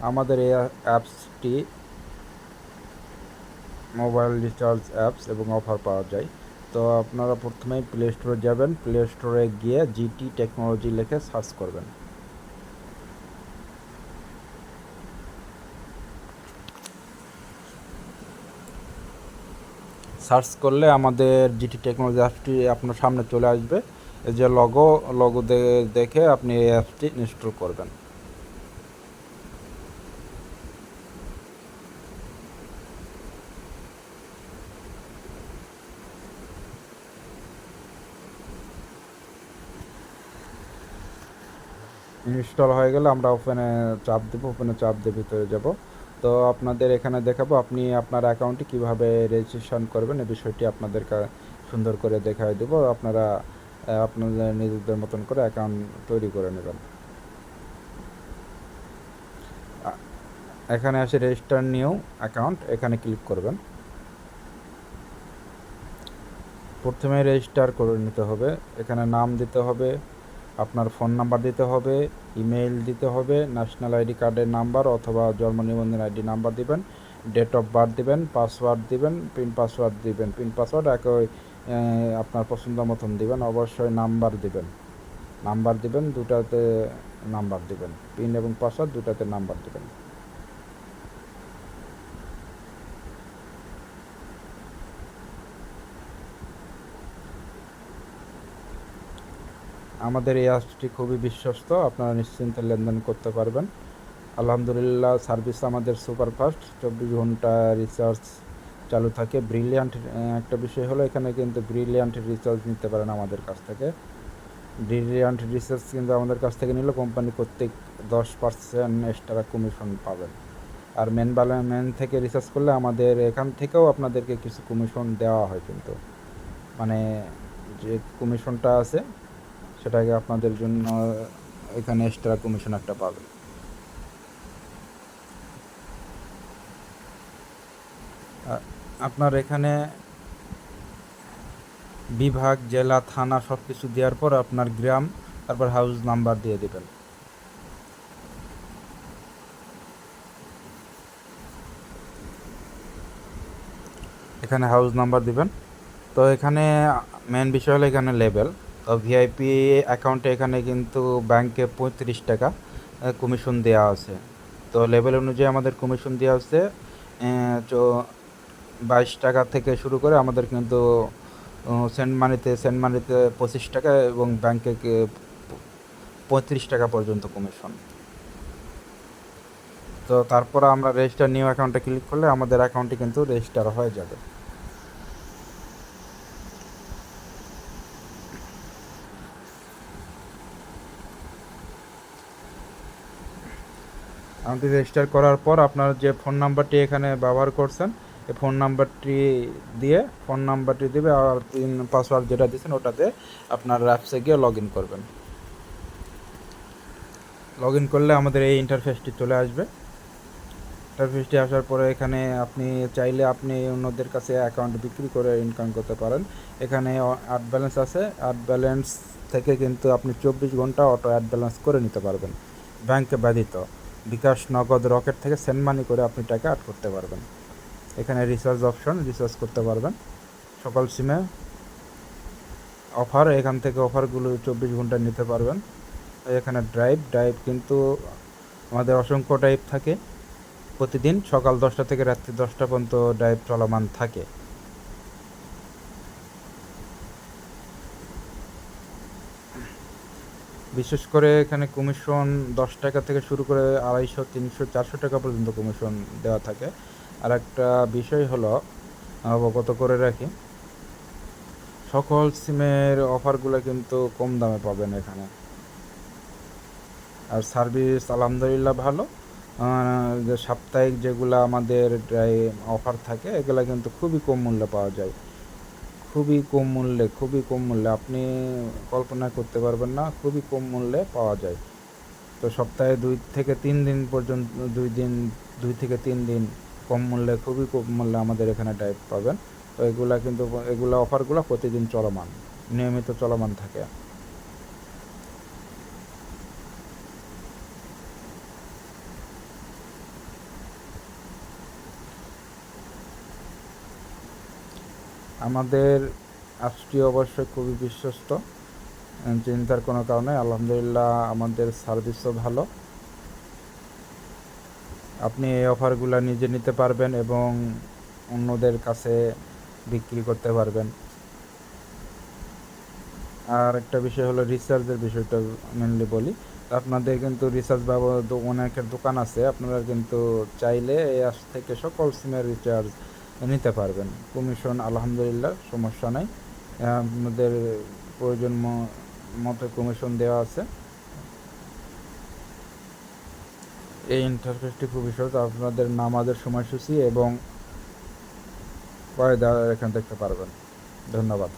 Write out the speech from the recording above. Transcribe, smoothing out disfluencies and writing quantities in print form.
আমাদের এই অ্যাপসটি মোবাইল রিচার্জ অ্যাপস এবং অফার পাওয়া যায়। তো আপনারা প্রথমেই প্লে স্টোরে যাবেন, প্লে স্টোরে গিয়ে জিটি টেকনোলজি লিখে সার্চ করবেন। সার্চ করলে আমাদের জিটি টেকনোলজি অ্যাপসটি আপনার সামনে চলে আসবে। এই যে লগো দেখে আপনি এই অ্যাপসটি ইনস্টল করবেন। ইনস্টল হয়ে গেলে আমরা ওপেনে চাপ দিয়ে ভিতরে যাব। তো আপনাদের এখানে দেখাবো আপনি আপনার অ্যাকাউন্টটি কিভাবে রেজিস্ট্রেশন করবেন, এই বিষয়টি আপনাদের সুন্দর করে দেখায় দেবো। আপনারা আপনাদের নিজেদের মতন করে অ্যাকাউন্ট তৈরি করে নেবেন। এখানে আসে রেজিস্টার নিউ অ্যাকাউন্ট, এখানে ক্লিক করবেন। প্রথমে রেজিস্টার করে নিতে হবে। এখানে নাম দিতে হবে, আপনার ফোন নাম্বার দিতে হবে, ইমেইল দিতে হবে, ন্যাশনাল আইডি কার্ডের নাম্বার অথবা জন্ম নিবন্ধন আইডি নাম্বার দিবেন, ডেট অফ বার্থ দিবেন, পাসওয়ার্ড দিবেন, পিন পাসওয়ার্ড দিবেন। পিন পাসওয়ার্ড একই আপনার পছন্দ মতন দিবেন। অবশ্যই নাম্বার দিবেন, দুটাতে নাম্বার দিবেন। পিন এবং পাসওয়ার্ড দুটাতে নাম্বার দিবেন। আমাদের এই অ্যাপসটি খুবই বিশ্বস্ত, আপনারা নিশ্চিন্তে লেনদেন করতে পারবেন। আলহামদুলিল্লাহ, সার্ভিস আমাদের সুপারফাস্ট, 24 ঘন্টা রিচার্জ চালু থাকে। ব্রিলিয়ান্ট একটা বিষয় হলো এখানে কিন্তু ব্রিলিয়ান্ট রিচার্জ নিতে পারেন আমাদের কাছ থেকে। ব্রিলিয়ান্ট রিচার্জ কিন্তু আমাদের কাছ থেকে নিলে কোম্পানি কর্তৃক 10% এক্সট্রা কমিশন পাবেন। আর মেন থেকে রিচার্জ করলে আমাদের এখান থেকেও আপনাদেরকে কিছু কমিশন দেওয়া হয়, কিন্তু মানে যে কমিশনটা আছে সেটাকে আপনাদের জন্য এখানে এক্সট্রা কমিশন একটা পাবেন। আপনার এখানে বিভাগ, জেলা, থানা সব কিছু দেওয়ার পর আপনার গ্রাম, তারপর হাউস নাম্বার দিয়ে দেবেন। এখানে হাউস নাম্বার দিবেন। তো এখানে মেন বিষয় হলো এখানে লেবেল। তো ভিআইপি অ্যাকাউন্টে এখানে কিন্তু ব্যাংকে 35 টাকা কমিশন দেওয়া আছে। তো লেভেল অনুযায়ী আমাদের কমিশন দেওয়া আছে 22 টাকা থেকে শুরু করে আমাদের কিন্তু সেন্ড মানিতে 25 টাকা এবং ব্যাংকে 35 টাকা পর্যন্ত কমিশন। তো তারপর আমরা রেজিস্টার নিউ অ্যাকাউন্টে ক্লিক করলে আমাদের অ্যাকাউন্টটি কিন্তু রেজিস্টার হয়ে যাবে। অ্যাকাউন্টটি রেজিস্টার করার পর আপনার যে ফোন নাম্বারটি এখানে ব্যবহার করছেন এই ফোন নাম্বারটি দিবে আর পিন পাসওয়ার্ড যেটা দিয়েছেন ওটাতে আপনার অ্যাপসে গিয়ে লগ ইন করবেন। লগ ইন করলে আমাদের এই ইন্টারফেসটি চলে আসবে। ইন্টারফেসটি আসার পরে এখানে আপনি চাইলে আপনি অন্যদের কাছে অ্যাকাউন্ট বিক্রি করে ইনকাম করতে পারেন। এখানে অ্যাড ব্যালেন্স আছে, অ্যাড ব্যালেন্স থেকে কিন্তু আপনি 24 ঘন্টা অটো অ্যাড ব্যালেন্স করে নিতে পারবেন ব্যাংকে ব্যতীত। বিকাশ, নগদ, রকেট থেকে সেন্ড মানি করে আপনি টাকা অ্যাড করতে পারবেন। এখানে রিচার্জ করতে পারবেন সকল সিমে। অফার, এখান থেকে অফারগুলো 24 ঘন্টা নিতে পারবেন। এখানে ড্রাইভ কিন্তু আমাদের অসংখ্য ড্রাইভ থাকে। প্রতিদিন সকাল 10টা থেকে রাত্রি 10টা পর্যন্ত ড্রাইভ চলমান থাকে। বিশেষ করে এখানে কমিশন 10 টাকা থেকে শুরু করে 250, 300, 400 টাকা পর্যন্ত কমিশন দেওয়া থাকে। আর একটা বিষয় হলো অবগত করে রাখি, সকল সিমের অফারগুলো কিন্তু কম দামে পাবেন এখানে। আর সার্ভিস আলহামদুলিল্লাহ ভালো। যে সাপ্তাহিক যেগুলো আমাদের অফার থাকে এগুলো কিন্তু খুবই কম মূল্যে পাওয়া যায়। খুবই কম মূল্যে আপনি কল্পনা করতে পারবেন না, খুবই কম মূল্যে পাওয়া যায়। তো সপ্তাহে 2 থেকে 3 দিন পর্যন্ত 2 থেকে 3 দিন খুবই কম মূল্যে আমাদের এখানে ড্রাইভ পাবেন। তো এগুলা অফারগুলো প্রতিদিন নিয়মিত চলমান থাকে। আমাদের অ্যাপসটি অবশ্যই খুবই বিশ্বস্ত, চিন্তার কোনো কারণে। আলহামদুলিল্লাহ আমাদের সার্ভিসও ভালো। আপনি এই অফারগুলো নিজে নিতে পারবেন এবং অন্যদের কাছে বিক্রি করতে পারবেন। আর একটা বিষয় হলো রিচার্জের বিষয়টা মেনলি বলি। আপনাদের কিন্তু রিচার্জ বাবদ অনেকের দোকান আছে, আপনারা কিন্তু চাইলে এই অ্যাপস থেকে সকল সিমের রিচার্জ নিতে পারবেন। কমিশন আলহামদুলিল্লাহ সমস্যা নাই, আপনাদের প্রয়োজন মতো কমিশন দেওয়া আছে। এই ইন্টারফেসটি খুবই সহজ, আপনাদের নামাজের সময়সূচি এবং পয়দা এখানে দেখতে পারবেন। ধন্যবাদ।